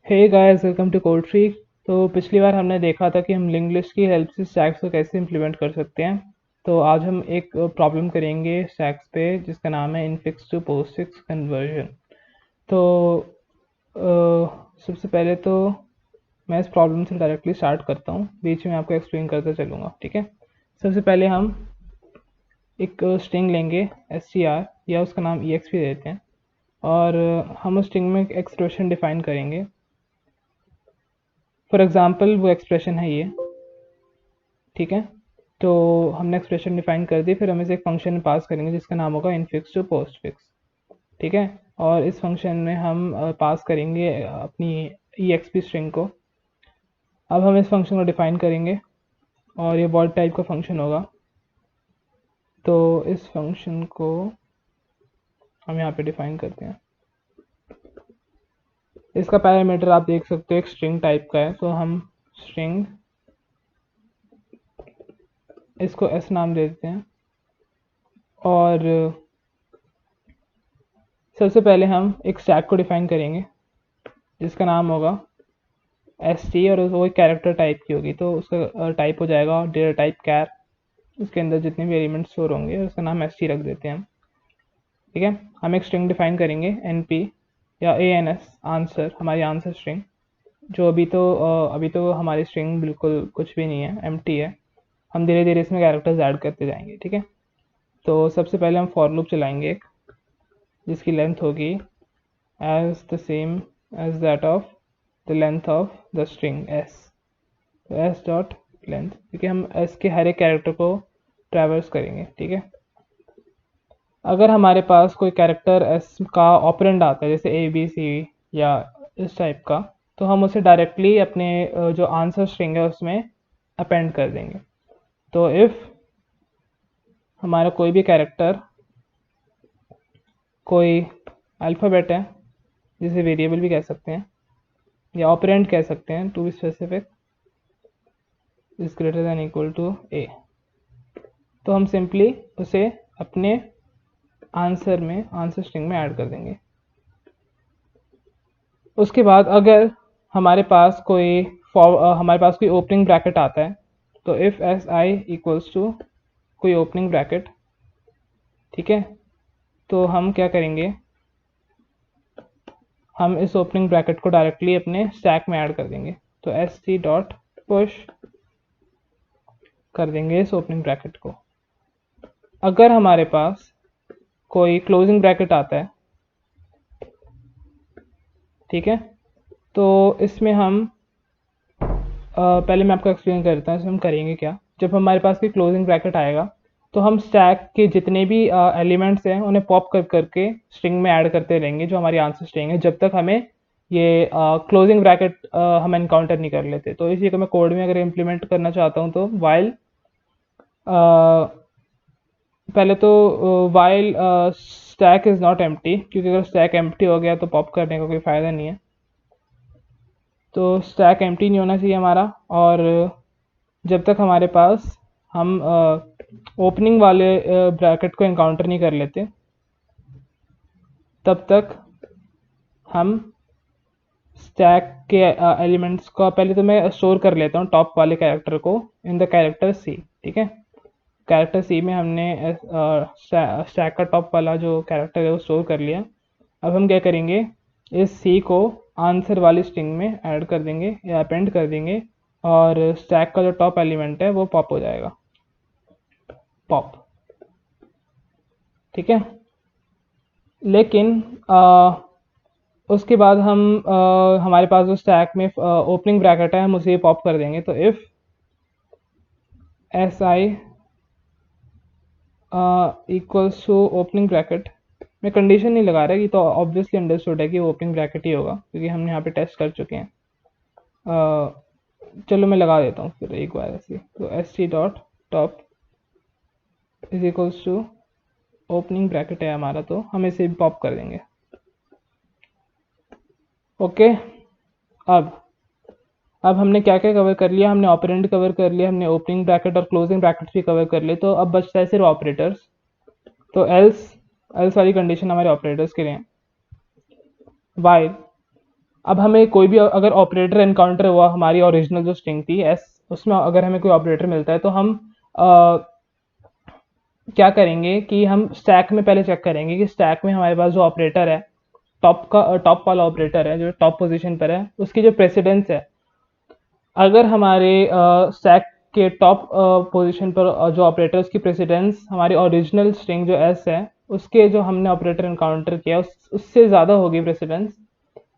Hey guys, welcome to Code Tree. तो पिछली बार हमने देखा था कि हम लिंक्ड लिस्ट की हेल्प से स्टैक्स को कैसे इम्प्लीमेंट कर सकते हैं। तो आज हम एक प्रॉब्लम करेंगे स्टैक्स पे जिसका नाम है इनफिक्स टू पोस्टफिक्स कन्वर्जन। तो सबसे पहले तो मैं इस प्रॉब्लम से डायरेक्टली स्टार्ट करता हूँ, बीच में आपको एक्सप्लेन करता चलूँगा, ठीक है। सबसे पहले हम एक स्ट्रिंग लेंगे str, या उसका नाम ex भी देते हैं, और हम उस स्ट्रिंग में एक एक्सप्रेशन डिफाइन करेंगे। फॉर एग्जाम्पल वो एक्सप्रेशन है ये, ठीक है। तो हमने एक्सप्रेशन डिफाइन कर दी, फिर हम इसे एक फंक्शन पास करेंगे जिसका नाम होगा इनफिक्स टू पोस्ट फिक्स, ठीक है। और इस फंक्शन में हम पास करेंगे अपनी EXP स्ट्रिंग को। अब हम इस फंक्शन को डिफाइन करेंगे और ये वॉइड टाइप का फंक्शन होगा। तो इस फंक्शन को हम यहाँ पे डिफाइन करते हैं। इसका पैरामीटर आप देख सकते हो एक स्ट्रिंग टाइप का है, तो हम स्ट्रिंग इसको s नाम दे देते हैं। और सबसे पहले हम एक स्टैक को डिफाइन करेंगे जिसका नाम होगा st, और वो एक कैरेक्टर टाइप की होगी, तो उसका टाइप हो जाएगा डेटा टाइप कैर। उसके अंदर जितने भी एलिमेंट्स स्टोर होंगे उसका नाम st रख देते हैं हम, ठीक है। हम एक स्ट्रिंग डिफाइन करेंगे np या ans आंसर, हमारी आंसर स्ट्रिंग, जो अभी तो हमारी स्ट्रिंग बिल्कुल कुछ भी नहीं है, एम्प्टी है। हम धीरे धीरे इसमें कैरेक्टर्स ऐड करते जाएंगे, ठीक है। तो सबसे पहले हम फॉर लूप चलाएंगे एक, जिसकी लेंथ होगी as the same as that of the length of the string s। तो s डॉट लेंथ, क्योंकि हम s के हर एक कैरेक्टर को ट्रैवर्स करेंगे, ठीक है। अगर हमारे पास कोई कैरेक्टर s का ऑपरेंड आता है जैसे a b c या इस टाइप का, तो हम उसे डायरेक्टली अपने जो आंसर स्ट्रिंग है उसमें अपेंड कर देंगे। तो इफ़ हमारा कोई भी कैरेक्टर कोई अल्फ़ाबेट है, जिसे वेरिएबल भी कह सकते हैं या ऑपरेंड कह सकते हैं, to be specific, is greater than equal to a, तो हम सिंपली उसे अपने आंसर स्ट्रिंग में ऐड कर देंगे। उसके बाद अगर हमारे पास कोई ओपनिंग ब्रैकेट आता है, तो if S I equals to कोई ओपनिंग ब्रैकेट, ठीक है, तो हम क्या करेंगे, हम इस ओपनिंग ब्रैकेट को डायरेक्टली अपने स्टैक में ऐड कर देंगे। तो एस टी डॉट पुश कर देंगे इस ओपनिंग ब्रैकेट को। अगर हमारे पास कोई क्लोजिंग ब्रैकेट आता है, ठीक है, तो इसमें हम पहले मैं आपको एक्सप्लेन कर देता हूँ इसमें हम करेंगे क्या। जब हमारे पास कोई क्लोजिंग ब्रैकेट आएगा, तो हम स्टैक के जितने भी एलिमेंट्स हैं उन्हें पॉप कर करके स्ट्रिंग में ऐड करते रहेंगे, जो हमारी आंसर स्ट्रिंग है, जब तक हमें ये क्लोजिंग ब्रैकेट हम एनकाउंटर नहीं कर लेते। तो इसी को मैं कोड में अगर इम्प्लीमेंट करना चाहता हूँ, तो वाइल पहले तो while stack is not empty, क्योंकि अगर स्टैक एम्प्टी हो गया तो पॉप करने का कोई फ़ायदा नहीं है। तो स्टैक एम्प्टी नहीं होना चाहिए हमारा, और जब तक हमारे पास हम ओपनिंग वाले ब्रैकेट को एनकाउंटर नहीं कर लेते, तब तक हम स्टैक के एलिमेंट्स को पहले तो मैं स्टोर कर लेता हूँ टॉप वाले कैरेक्टर को इन द कैरेक्टर सी, ठीक है। कैरेक्टर सी में हमने स्टैक का टॉप वाला जो कैरेक्टर है वो स्टोर कर लिया। अब हम क्या करेंगे, इस सी को आंसर वाली स्ट्रिंग में ऐड कर देंगे या अपेंड कर देंगे, और स्टैक का जो टॉप एलिमेंट है वो पॉप हो जाएगा, पॉप, ठीक है। लेकिन उसके बाद हमारे पास जो स्टैक में ओपनिंग ब्रैकेट है हम उसे पॉप कर देंगे। तो if S I equals to opening bracket, मैं कंडीशन नहीं लगा रहा, ये तो ऑब्वियसली अंडरस्टूड है कि वो ओपनिंग ब्रैकेट ही होगा, क्योंकि हमने यहाँ पे टेस्ट कर चुके हैं। चलो मैं लगा देता हूँ फिर एक बार ऐसे। तो S T dot top is equals to opening bracket है हमारा, तो हम इसे पॉप कर देंगे, ओके। अब हमने क्या क्या कवर कर लिया, हमने ऑपरेंड कवर कर लिया, हमने ओपनिंग ब्रैकेट और क्लोजिंग ब्रैकेट भी कवर कर लिए। तो अब बचता है सिर्फ ऑपरेटर्स। तो एल्स वाली कंडीशन हमारे ऑपरेटर्स के लिए हैं। वाइल अब हमें कोई भी अगर ऑपरेटर एनकाउंटर हुआ, हमारी ओरिजिनल जो स्ट्रिंग थी एस, उसमें अगर हमें कोई ऑपरेटर मिलता है तो हम क्या करेंगे कि हम स्टैक में पहले चेक करेंगे कि स्टैक में हमारे पास जो ऑपरेटर है, टॉप वाला ऑपरेटर है जो टॉप पोजीशन पर है, उसकी जो प्रेसिडेंस है, अगर हमारे स्टैक के टॉप पोजीशन पर जो ऑपरेटर, उसकी प्रेसिडेंस हमारी ओरिजिनल स्ट्रिंग जो एस है उसके जो हमने ऑपरेटर इनकाउंटर किया उससे ज़्यादा होगी प्रेसिडेंस,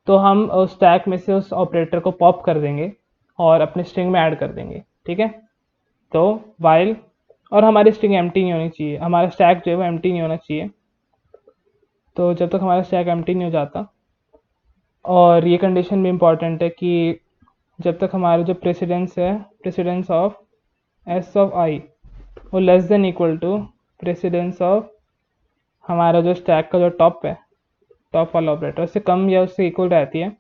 तो हम स्टैक में से उस ऑपरेटर को पॉप कर देंगे और अपने स्ट्रिंग में ऐड कर देंगे। ठीक है, तो वाइल, और हमारी स्ट्रिंग एम्प्टी नहीं होनी चाहिए, हमारा स्टैक जो है वो एम्प्टी नहीं होना चाहिए। तो जब तक हमारा स्टैक एम्प्टी नहीं हो जाता, और ये कंडीशन भी इम्पॉर्टेंट है कि जब तक हमारा जो प्रेसिडेंस है, precedence of S of I, वो less than equal to precedence of हमारा जो स्टैक का जो टॉप है, टॉप वाला ऑपरेटर, उससे कम या उससे इक्वल रहती है,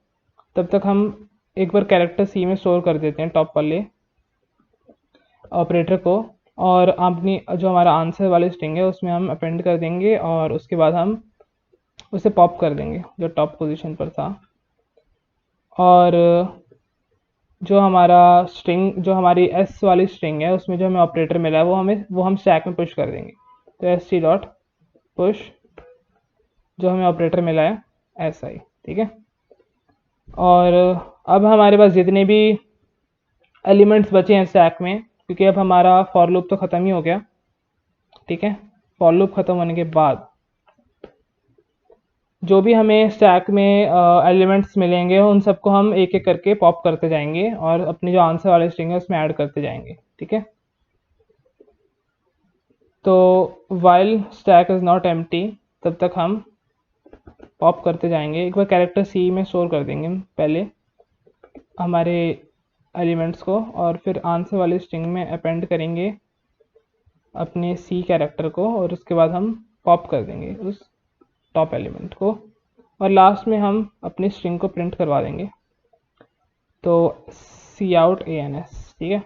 तब तक हम एक बार कैरेक्टर सी में स्टोर कर देते हैं टॉप वाले ऑपरेटर को, और अपनी जो हमारा आंसर वाली स्ट्रिंग है उसमें हम अपेंड कर देंगे और उसके बाद हम उसे पॉप कर देंगे जो टॉप पोजीशन पर था। और जो हमारा स्ट्रिंग, जो हमारी एस वाली स्ट्रिंग है, उसमें जो हमें ऑपरेटर मिला है वो हम स्टैक में पुश कर देंगे। तो एस टी डॉट पुश जो हमें ऑपरेटर मिला है एस आई। ठीक है, और अब हमारे पास जितने भी एलिमेंट्स बचे हैं स्टैक में, क्योंकि अब हमारा फॉर लूप तो ख़त्म ही हो गया। ठीक है, फॉर लूप ख़त्म होने के बाद जो भी हमें स्टैक में एलिमेंट्स मिलेंगे उन सबको हम एक एक करके पॉप करते जाएंगे और अपनी जो आंसर वाली स्ट्रिंग है उसमें ऐड करते जाएंगे। ठीक है, तो while stack is not empty, तब तक हम पॉप करते जाएंगे। एक बार कैरेक्टर सी में स्टोर कर देंगे पहले हमारे एलिमेंट्स को, और फिर आंसर वाली स्ट्रिंग में अपेंड करेंगे अपने सी कैरेक्टर को, और उसके बाद हम पॉप कर देंगे उस टॉप एलिमेंट को, और लास्ट में हम अपनी स्ट्रिंग को प्रिंट करवा देंगे। तो सी आउट ए एन एस। ठीक है,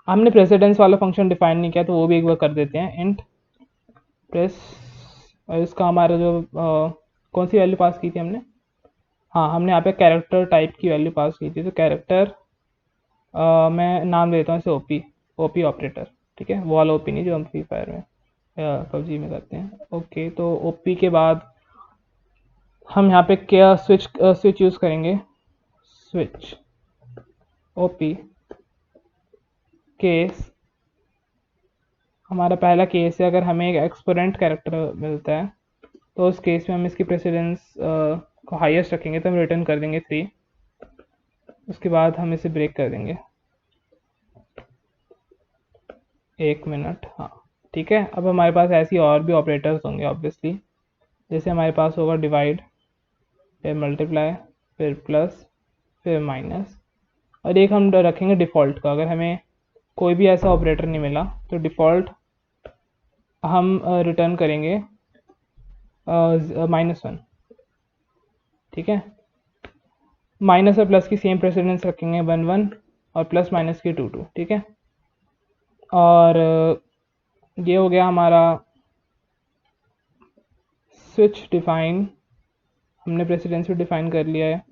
हमने प्रेसिडेंस वाला फंक्शन डिफाइन नहीं किया तो वो भी एक बार कर देते हैं, इंट प्रेस, और इसका हमारा जो कौन सी वैल्यू पास की थी हमने, हाँ हमने यहाँ पे कैरेक्टर टाइप की वैल्यू पास की थी, तो कैरेक्टर मैं नाम देता हूँ इसे ओपी, ओपी ऑपरेटर। ठीक है, वो वाला ओपी नहीं जो हम फ्री फायर में या पबजी में करते हैं। ओके, तो ओपी के बाद हम यहाँ पे क्या स्विच यूज़ करेंगे, स्विच ओपी केस। हमारा पहला केस है अगर हमें एक एक्सपोनेंट कैरेक्टर मिलता है तो उस केस में हम इसकी प्रेसिडेंस को हाईएस्ट रखेंगे, तो हम रिटर्न कर देंगे 3। उसके बाद हम इसे ब्रेक कर देंगे 1 मिनट। हाँ ठीक है, अब हमारे पास ऐसी और भी ऑपरेटर्स होंगे ऑब्वियसली, जैसे हमारे पास होगा डिवाइड, फिर मल्टीप्लाई, फिर प्लस, फिर माइनस, और एक हम रखेंगे डिफ़ॉल्ट का। अगर हमें कोई भी ऐसा ऑपरेटर नहीं मिला तो डिफ़ॉल्ट हम रिटर्न करेंगे -1। ठीक है, माइनस और प्लस की सेम प्रेसिडेंस रखेंगे 1 1, और प्लस माइनस की 2 2। ठीक है, और ये हो गया हमारा स्विच डिफाइन, हमने प्रेसिडेंस भी डिफाइन कर लिया है,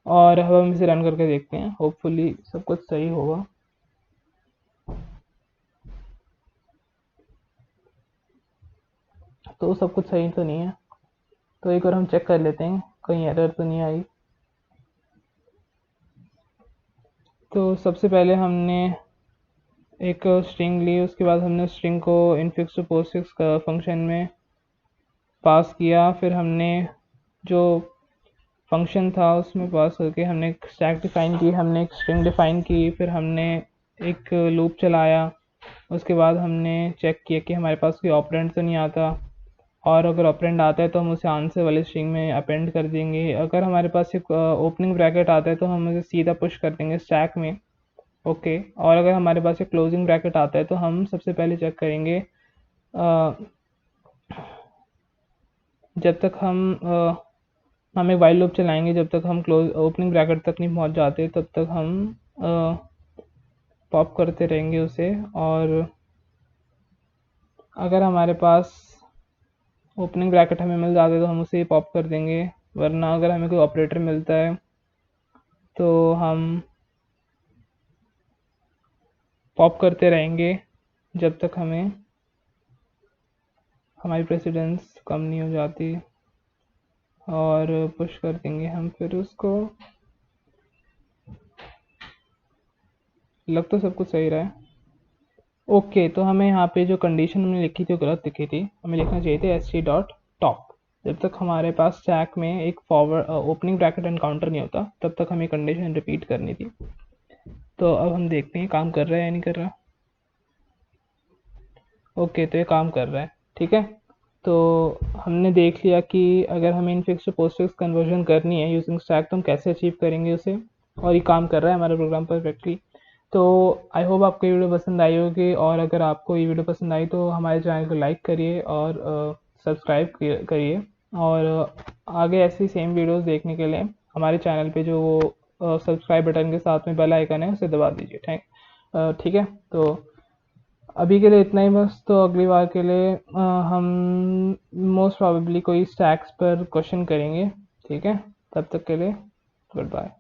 और अब हम इसे रन करके देखते हैं, होपफुली सब कुछ सही होगा। तो सब कुछ सही तो नहीं है, तो एक बार हम चेक कर लेते हैं कहीं एरर तो नहीं आई। तो सबसे पहले हमने एक स्ट्रिंग ली, उसके बाद हमने स्ट्रिंग को इनफिक्स टू पोस्टफिक्स का फंक्शन में पास किया, फिर हमने जो फंक्शन था उसमें पास करके हमने एक स्टैक डिफाइन की, हमने एक स्ट्रिंग डिफाइन की, फिर हमने एक लूप चलाया, उसके बाद हमने चेक किया कि हमारे पास कोई ऑपरेंड तो नहीं आता, और अगर ऑपरेंड आता है तो हम उसे आंसर वाली स्ट्रिंग में अपेंड कर देंगे। अगर हमारे पास एक ओपनिंग ब्रैकेट आता है तो हम उसे सीधा पुश कर देंगे स्टैक में। ओके, और अगर हमारे पास एक क्लोजिंग ब्रैकेट आता है तो हम सबसे पहले चेक करेंगे जब तक हम एक वाइल लूप चलाएंगे जब तक हम ओपनिंग ब्रैकेट तक नहीं पहुंच जाते, तब तक हम पॉप करते रहेंगे उसे, और अगर हमारे पास ओपनिंग ब्रैकेट हमें मिल जाते तो हम उसे पॉप कर देंगे, वरना अगर हमें कोई ऑपरेटर मिलता है तो हम पॉप करते रहेंगे जब तक हमारी प्रेसिडेंस कम नहीं हो जाती, और पुश कर देंगे हम फिर उसको। लग तो सब कुछ सही रहा है। ओके, तो हमें यहाँ पे जो कंडीशन हमने लिखी थी वो गलत लिखी थी, हमें लिखना चाहिए था st डॉट टॉप। जब तक हमारे पास स्टैक में एक फॉरवर्ड ओपनिंग ब्रैकेट एनकाउंटर नहीं होता तब तक हमें कंडीशन रिपीट करनी थी। तो अब हम देखते हैं काम कर रहा है या नहीं कर रहा। ओके, तो ये काम कर रहा है, ठीक है। तो हमने देख लिया कि अगर हमें इनफिक्स टू पोस्टफिक्स कन्वर्जन करनी है यूजिंग स्टैक तो हम कैसे अचीव करेंगे उसे, और ये काम कर रहा है हमारा प्रोग्राम परफेक्टली। तो आई होप आपको ये वीडियो पसंद आई होगी, और अगर आपको ये वीडियो पसंद आई तो हमारे चैनल को लाइक करिए और सब्सक्राइब करिए, और आगे ऐसी सेम वीडियोस देखने के लिए हमारे चैनल पे जो सब्सक्राइब बटन के साथ में बेल आइकन है उसे दबा दीजिए। ठीक है। तो अभी के लिए इतना ही बस। तो अगली बार के लिए हम मोस्ट प्रोबेबली कोई स्टैक्स पर क्वेश्चन करेंगे, ठीक है। तब तक के लिए गुड बाय।